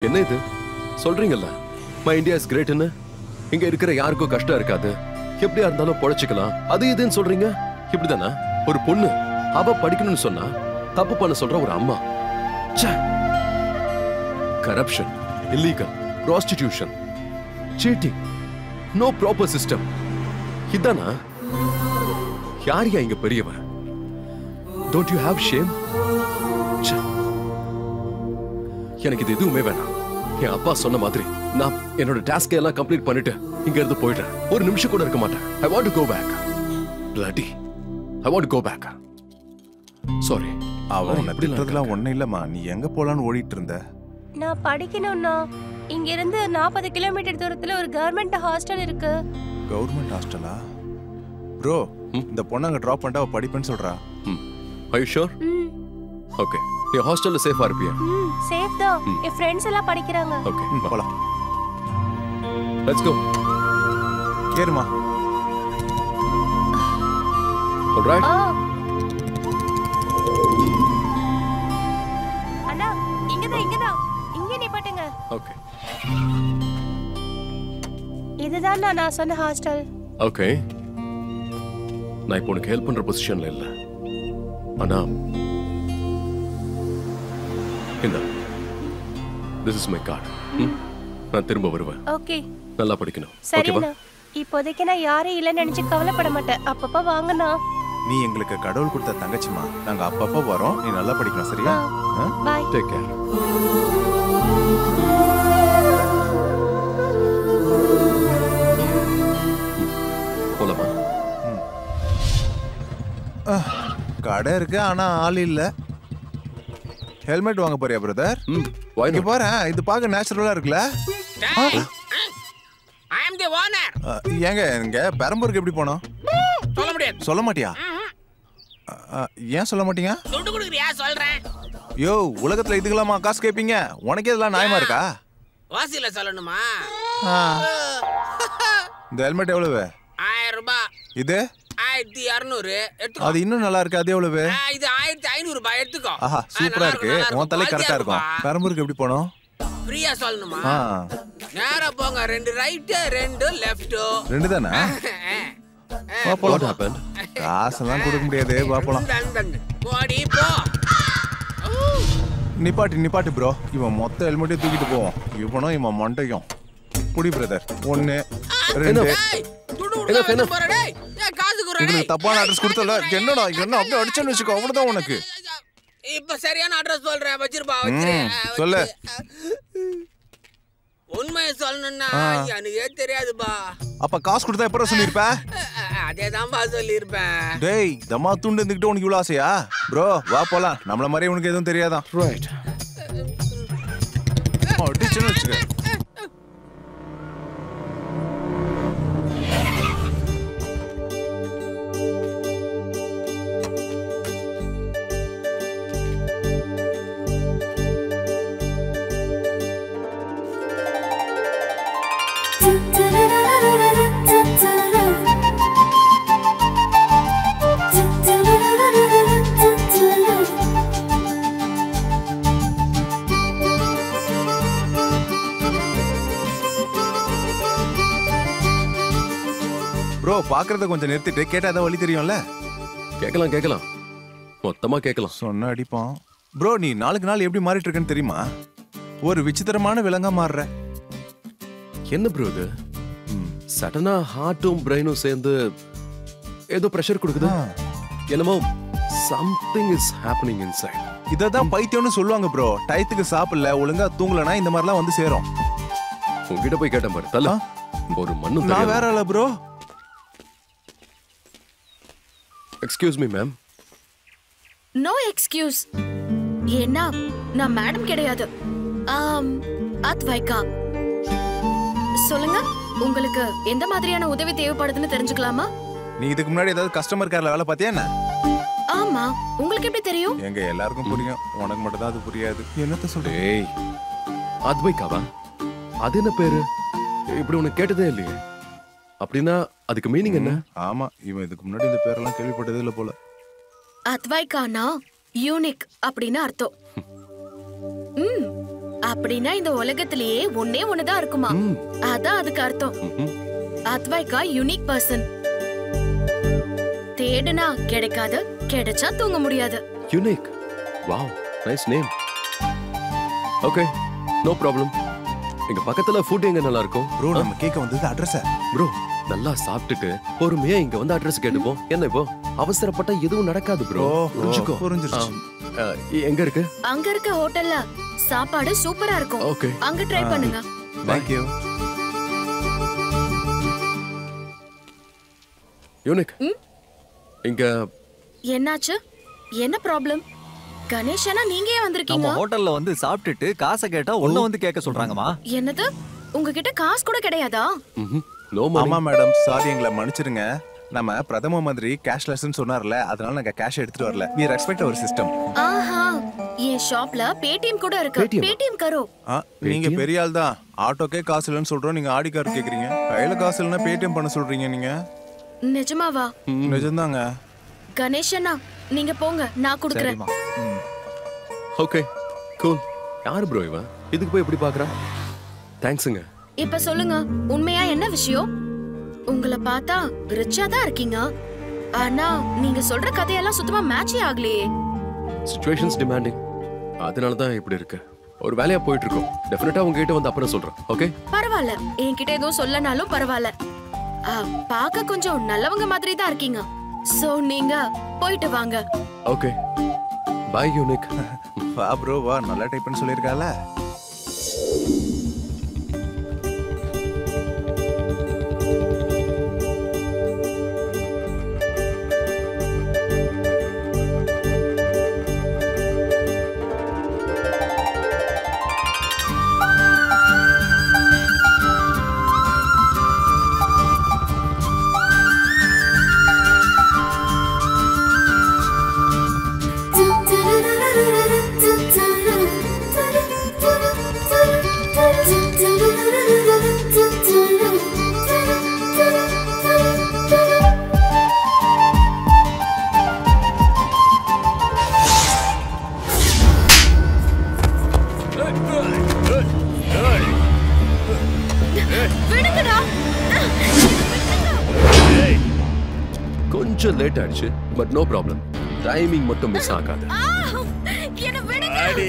என்ன இது சொல்றீங்கல்ல மை இந்தியா இஸ் கிரேட்னு? இங்க இருக்கிற யாருக்கும் கஷ்டம் இருக்காது, எப்படியா இருந்தாலும் பொழைச்சிக்கலாம், அது இதுன்னு சொல்றீங்க. இப்படிதானா ஒரு பொண்ணு அவ படிக்கணும்னு சொன்னா தப்பு பண்ண சொல்ற ஒரு அம்மா? Corruption, illegal, prostitution, cheating, no proper system. இதானா? யாரியா இங்க பெரியவன்? Don't you have shame? எனக்கு இது எதுவுமே வேணாம். என் அப்பா சொன்ன மாதிரி நான் என்னோட டாஸ்க் எல்லாம் கம்ப்ளீட் பண்ணிட்டு இங்க இருந்து போயிடுறேன். ஒரு நிமிஷம் கூட இருக்க மாட்டேன். I want to go back. Bloody. I want to go back. Sorry. அவன் திட்டறதுலாம் ஒண்ணு இல்லம்மா. நீ எங்க போலான்னு ஓடிட்டு இருந்த? நான் படிக்கணும்னா இங்க இருந்து 40 கிலோமீட்டர் தூரத்துல ஒரு கவர்மெண்ட் ஹாஸ்டல் இருக்கு. கவர்மெண்ட் ஹாஸ்டலா? ப்ரோ, இந்த பொண்ணு அங்க டிராப் பண்ணிட்டா அவ படிப்பேன்னு சொல்றா. Are you sure? Okay. நீ ஹாஸ்டல்ல சேஃபா இருப்பியா? சேஃப் தான். என் ஃப்ரெண்ட்ஸ் எல்லாம் படிக்கறாங்க. Okay. போலாம். Let's go. ஏறுமா. All right. அண்ணா, இங்கதான். இங்க நிப்பாட்டுங்க. Okay. இதுதான் நான் சொன்ன ஹாஸ்டல். Okay. நான் இப்போ உனக்கு ஹெல்ப் பண்ற பொசிஷன்ல இல்ல. ஆனா இந்த this is my card. நான் திரும்ப வருவேன். ஓகே. நல்லா படிக்கணும். சரிண்ணா. இப்போதைக்கு நான் யாரும் இல்லைன்னு நினைச்சு கவலைப்பட மாட்டேன். அப்பப்ப வாங்கண்ணா. நீ எங்களுக்கு கடவுள் கொடுத்த தங்கச்சிமா. நாங்க அப்பப்ப வரோம். நீ நல்லா படிக்கணும், சரியா? பை. Take care. போலாமா? கடை இருக்கு, ஆனா ஆள் இல்ல. ஹெல்மெட் வாங்க போறியா பிரதர்? இங்க பாரு, இது பார்க்க நேச்சுரலா இருக்குல்ல? I am the owner. ஏங்க இங்க பெரம்பூருக்கு எப்படி போனோம்? சொல்ல முடியாது. சொல்ல மாட்டியா? ஏன் சொல்ல மாட்டீங்க? துண்டு குடுக்குறியா சொல்றேன். யோ, உலகத்துல இதுக்கலாமா காசு கேப்பீங்க? உனக்கே இதெல்லாம் நியாயமா இருக்கா? வாசில சொல்லணுமா? இந்த ஹெல்மெட் எவ்வளவு? 1000 ரூபாய். இது 1200 எடுத்துக்கோ. அது இன்னும் நல்லா இருக்கு. அது எவ்வளவு? இது 1500 ரூபாய் எடுத்துக்கோ. ஆஹா, சூப்பரா இருக்கு. உன் தலை கரெக்டா இருக்கும். பெரம்பூருக்கு எப்படி போனோம்? ஃப்ரீயா சொல்லணுமா? நேரா போங்க. 2 ரைட் 2 லெஃப்ட். 2 தானா? What happened? காசெல்லாம் கொடுக்க முடியாது. வா போலாம். போடி போ. நிப்பாட்டு ப்ரோ. இவன் மொத்த ஹெல்மெட்டே தூக்கிட்டு போவோம். இவனும் மண்டையும். புடி பிரதர். 1 2 உங்களுக்கு தப்பான அட்ரஸ் கொடுத்தல. என்னடா அப்படியே அடிச்சேன்னு வச்சுக்கோ. அவ்வளவுதான் உனக்கு. இப்ப சரியான அட்ரஸ் சொல்றேன். வச்சிருப்பா. சொல்லு. உண்மையை சொல்லணும்னா எனக்கே தெரியாதுப்பா. அப்ப காசு கொடுத்தா எப்பறம் சொல்லிருப்ப? அதேதான்பா சொல்லிருப்பேன். டேய், தம்மா துண்டு இருந்துகிட்டு உனக்கு இவ்வளவு ஆசையா? ப்ரோ வா போலாம். நம்மள மாதிரி உனக்கு எதுவும் தெரியாதான். ரைட். அடிச்சேன்னு வச்சுக்க. ப்ரோ, பாக்குறத கொஞ்சம் நிறுத்திட்டு கேட்டா ஏதாவது வழி தெரியும்ல? கேட்கலாம். மொத்தமா கேட்கலாம். சொன்ன அடிப்பான். ப்ரோ, நீ நாளுக்கு நாள் எப்படி மாறிட்டு இருக்கன்னு தெரியுமா? ஒரு விசித்திரமான விலங்கா மாறுற. என்ன ப்ரோ இது? சடனா ஹார்ட்டும் பிரெயினும் சேர்ந்து ஏதோ பிரஷர் கொடுக்குது. என்னமோ something is happening inside. இததான் பைத்தியம்னு சொல்லுவாங்க ப்ரோ. டயத்துக்கு சாப்பிடல, ஒழுங்கா தூங்கலனா இந்த மாதிரிலாம் வந்து சேரும். உங்ககிட்ட போய் கேட்டேன் பாரு. தல ஒரு மண்ணு. நான் வேற இல்ல bro. Excuse me ma'am. No excuse. ஏன்னா நான் மேடம் கிடையாது. அத்வைகா. சொல்லுங்க, உங்களுக்கு எந்த மாதிரியான உதவி தேவைப்படுதுன்னு தெரிஞ்சுக்கலாமா? நீ இதுக்கு முன்னாடி ஏதாவது கஸ்டமர் கேர்ல வேலை பார்த்தியா என்ன? ஆமா. உங்களுக்கு எப்படி தெரியும்? எங்க எல்லாருக்கும் புரியும். உனக்கு மட்டும் தான் அது புரியாது. என்னத்த சொல்ற? ஏய், அத்வைகாவா? அது என்ன பேரு? இப்படி உனக்கு கேட்டதே இல்லையே. அப்படின்னா அதுக்கு மீனிங் என்ன? ஆமா, இவன் இதுக்கு முன்னாடி இந்த பேரெல்லாம் கேள்விப்பட்டதே இல்ல போல. அத்வைகானா யூனிக் அப்படின்னு அர்த்தம். அப்படின்னா இந்த உலகத்திலேயே ஒன்னே ஒண்ணுதான் இருக்குமா? அதான் அதுக்கு அர்த்தம். அத்வைகா யூனிக் பர்சன். தேடுனா கிடைக்காது, கிடைச்சா தூங்க முடியாது. Unique. Wow, nice name. Okay, no problem. எங்க பக்கத்துல ஃபுட் எங்க நல்லா இருக்கும்? ப்ரோ நம்ம கேக்க வந்தது அட்ரஸ். ப்ரோ நல்லா சாப்பிட்டுட்டு பொறுமையா இங்க வந்து அட்ரஸ் கேட்டுப்போம். என்ன இப்போ அவசரப்பட்டா எதுவும் நடக்காது ப்ரோ. புரிஞ்சுக்கோ. புரிஞ்சிருச்சு. எங்க இருக்கு? அங்க இருக்க ஹோட்டல்ல சாப்பாடு சூப்பரா இருக்கும். ஓகே, அங்க ட்ரை பண்ணுங்க. Thank you. யூனிக். இங்க என்னாச்சு? என்ன ப்ராப்ளம்? கணேஷனா நீங்க ஏன் வந்திருக்கீங்க? நம்ம ஹோட்டல்ல வந்து சாப்பிட்டுட்டு காசை கேட்டா ஒண்ணு வந்து கேட்க சொல்றாங்கம்மா. என்னது? உங்ககிட்ட காசு கூட கிடையாதா? No money. ஆமா மேடம், சாரி, எங்களை மன்னிச்சிடுங்க. நம்ம பிரதம மந்திரி கேஷ்லெஸ்னு சொன்னார்ல, அதனால நாங்க கேஷ் எடுத்துட்டு வரல. we respect our system. ஆஹா, என் ஷாப்ல பேடிஎம் கூட இருக்கு. பேடிஎம் கரோ. நீங்க பெரிய ஆள் தான். ஆட்டோக்கே காசு இல்லைன்னு சொல்றோம், நீங்க ஆடி கார் கேக்குறீங்க. கையில காசு இல்லைன்னா பேடிஎம் பண்ண சொல்றீங்க நீங்க. நிஜமாவா? நிஜம்தாங்க. கணேஷனா நீங்க போங்க, நான் குடுக்குறேன். Okay, cool. யார் ப்ரோ இவன்? இதுக்கு போய் எப்படி பாக்குறான்? தேங்க்ஸ்ங்க. இப்ப சொல்லுங்க, உண்மையா என்ன விஷயம்? உங்களை பார்த்தா ரிச்சா தான் இருக்கீங்க, ஆனா நீங்க சொல்ற கதையெல்லாம் சுத்தமா மேட்சே ஆகலையே. சிச்சுவேஷன்ஸ் டிமாண்டிங், அதனால தான் இப்படி இருக்கு. ஒரு வேலையா போயிட்டு இருக்கோம். டெஃபினட்டா உங்ககிட்ட வந்து அப்புறம் சொல்றேன். ஓகே, பரவாயில்ல. என்கிட்ட எதுவும் சொல்லனாலும் பரவாயில்ல. பாக்க கொஞ்சம் நல்லவங்க மாதிரி தான் இருக்கீங்க. சோ நீங்க போயிட்டு வாங்க. Okay, bye unique. வா ப்ரோ வா, நல்லா டைப் பண்ண சொல்லிருக்கால. கொஞ்சம் லேட் ஆயிடுச்சு, பட் நோ ப்ராப்ளம். டைமிங் மட்டும் மிஸ் ஆகாது.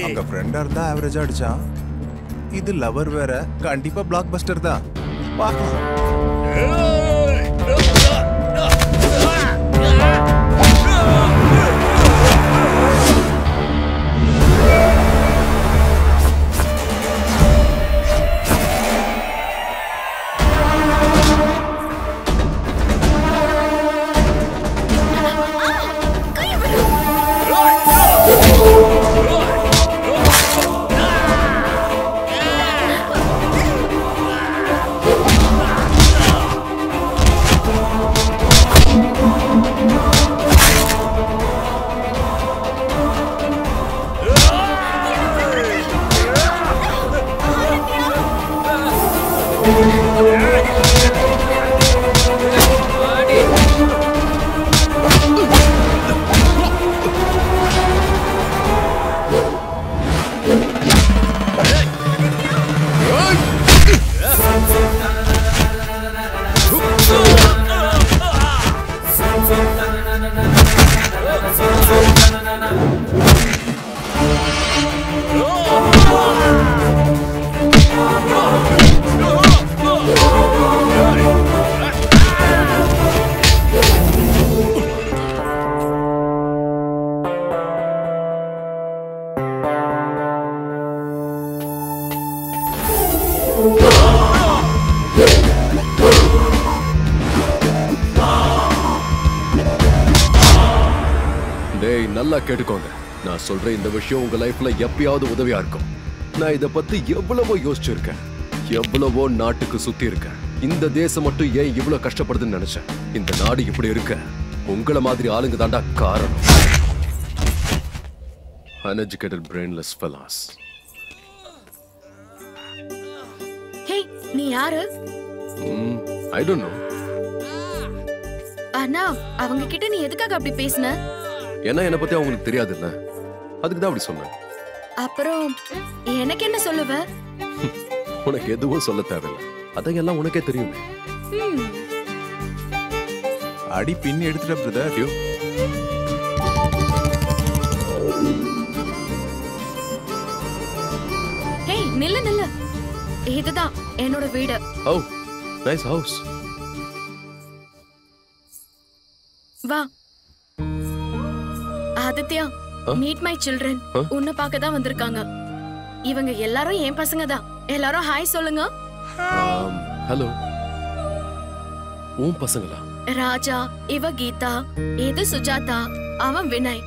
அங்க ஃப்ரெண்டா இருந்தா ஆவரேஜா அடிச்சா, இது லவர் வேற, கண்டிப்பா பிளாக் பஸ்டர் தான். பார்க்கலாம். நல்லா கேட்டுக்கோங்க. நான் சொல்ற இந்த விஷயம் உங்க லைஃப்ல எப்பயாவது உதவியா இருக்கும். நான் இத பத்தி எவ்வளவோ யோசிச்சிருக்கேன், எவ்வளவோ நாட்டுக்கு சுத்தி இருக்கேன். இந்த தேசம் மட்டும் ஏன் இவ்வளவு கஷ்டப்படுதுன்னு நினைச்சேன். இந்த நாடு இப்படி இருக்க உங்கள மாதிரி ஆளுங்க தாண்டா காரணம். Uneducated, brainless fellows. Hey, நீ யாரு? I don't know. அண்ணா, அவங்க கிட்ட நீ எதுக்காக அப்படி பேசுன? ஏன்னா என்ன பத்தி அவங்களுக்கு தெரியாது இல்ல, அதுக்கு தான் அப்படி சொன்னேன். அப்புறம் எனக்கு என்ன சொல்லுவ? உனக்கு எதுவும் சொல்ல தேவையில்லை, அதையெல்லாம் உனக்கே தெரியுமே. ம், அடி பின் எடுத்துட்ட பிரதர். ஐயோ, ஹேய் நில்லு நில்லு. இதுதான் என்னோட வீடு. ஓ நைஸ் ஹவுஸ். வா ஆதித்யா, மீட் மை சில்ட்ரன். உன்னை பார்க்க தான் வந்திருக்காங்க. இவங்க எல்லாரும் என் பசங்க தான். எல்லாரும் ஹாய் சொல்லுங்க. ஹலோ. உன் பசங்களா? ராஜா, இவ கீதா, இது சுஜாதா, அவன் வினய்.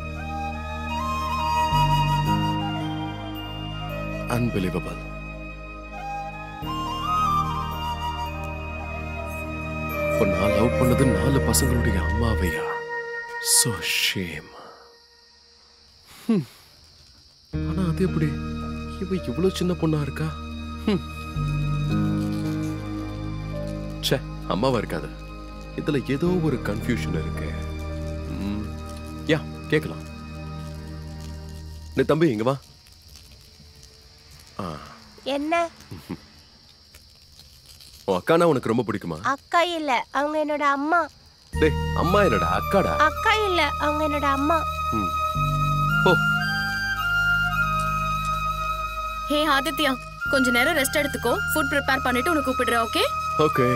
அன்பிலீவபிள். இப்போ நான் லவ் பண்ணது 4 பசங்களுடைய அம்மாவையா? So shame. ஆனா அது எப்படி இவ இவ்வளவு சின்ன பொண்ணா இருக்கா? ச்சே, அம்மாவா இருக்காது. இதுல ஏதோ ஒரு கன்ஃபியூஷன் இருக்கு. யா, கேக்கலாம். நீ தம்பி இங்க வா. என்ன? உன் அக்கானா உனக்கு ரொம்ப பிடிக்குமா? அக்கா இல்ல, அவங்க என்னோட அம்மா. டேய், அம்மா என்னடா அக்காடா. அக்கா இல்ல, அவங்க என்னோட அம்மா. ஓ, ஹே ஆதித்யா, கொஞ்ச நேரம் ரெஸ்ட் எடுத்துக்கோ. ஃபுட் ப்ரிப்பேர் பண்ணிட்டு உனக்கு கூப்பிடுறேன். Okay okay.